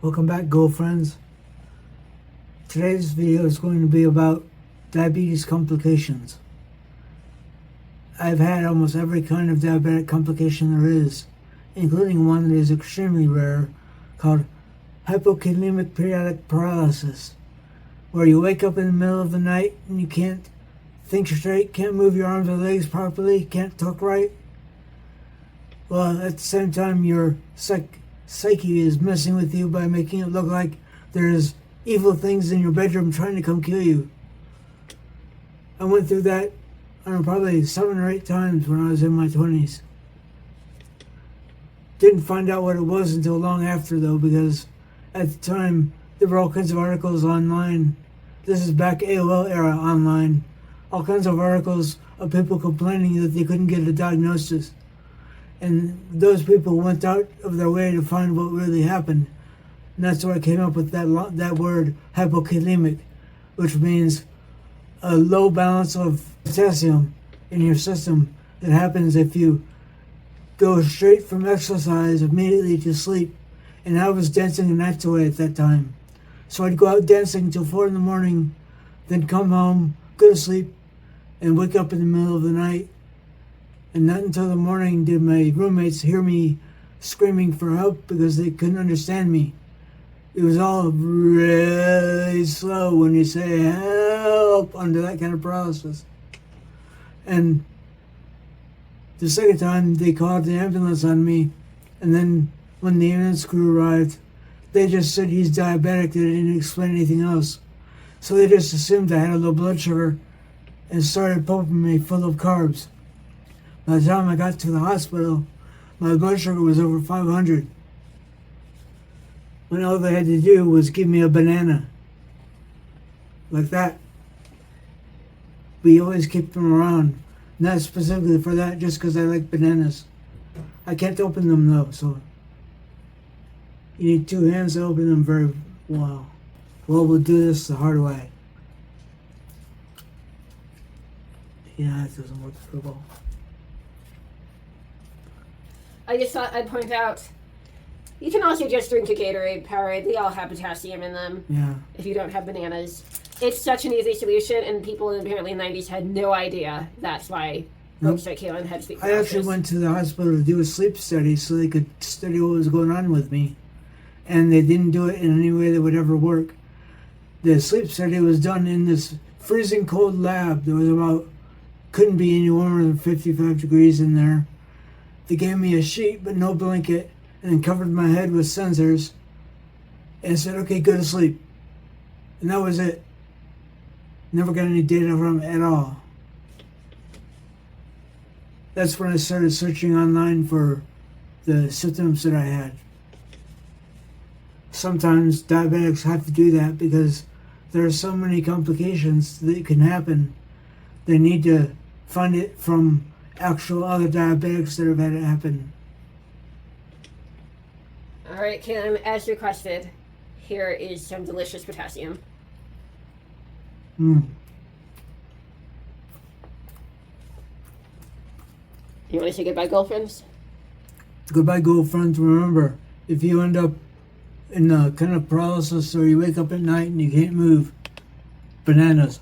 Welcome back, girlfriends. Today's video is going to be about diabetes complications. I've had almost every kind of diabetic complication there is, including one that is extremely rare called hypokalemic periodic paralysis, where you wake up in the middle of the night and you can't think straight, can't move your arms or legs properly, can't talk right. Well, at the same time, your psyche is messing with you by making it look like there's evil things in your bedroom trying to come kill you. I went through that probably 7 or 8 times when I was in my 20s. Didn't find out what it was until long after, though, because at the time there were all kinds of articles online. This is back AOL era online. All kinds of articles of people complaining that they couldn't get a diagnosis. And those people went out of their way to find what really happened. And that's why I came up with that word, hypokalemic, which means a low balance of potassium in your system that happens if you go straight from exercise immediately to sleep. And I was dancing the nights away at that time. So I'd go out dancing till 4 in the morning, then come home, go to sleep, and wake up in the middle of the night. And not until the morning did my roommates hear me screaming for help because they couldn't understand me. It was all really slow when you say help under that kind of paralysis. And the second time they called the ambulance on me, and then when the ambulance crew arrived, they just said he's diabetic. They didn't explain anything else. So they just assumed I had a low blood sugar and started pumping me full of carbs. By the time I got to the hospital, my blood sugar was over 500. When all they had to do was give me a banana. Like that. We always keep them around. Not specifically for that, just because I like bananas. I can't open them though, so you need 2 hands to open them very well. Well, we'll do this the hard way. Yeah, it doesn't work very well. I just thought I'd point out, you can also just drink a Gatorade, Powerade. They all have potassium in them. Yeah. If you don't have bananas. It's such an easy solution, and people apparently in the 90s had no idea that's why folks like Kaylin had sleep paralysis. I actually went to the hospital to do a sleep study so they could study what was going on with me. And they didn't do it in any way that would ever work. The sleep study was done in this freezing cold lab. There was couldn't be any warmer than 55 degrees in there. They gave me a sheet but no blanket and then covered my head with sensors and said, okay, go to sleep. And that was it. Never got any data from it at all. That's when I started searching online for the symptoms that I had. Sometimes diabetics have to do that because there are so many complications that can happen. They need to find it from actual other diabetics that have had it happen. Alright, Kaylin, as requested, here is some delicious potassium. You want to say goodbye, girlfriends? Goodbye, girlfriends. Remember, if you end up in a kind of paralysis or you wake up at night and you can't move, bananas.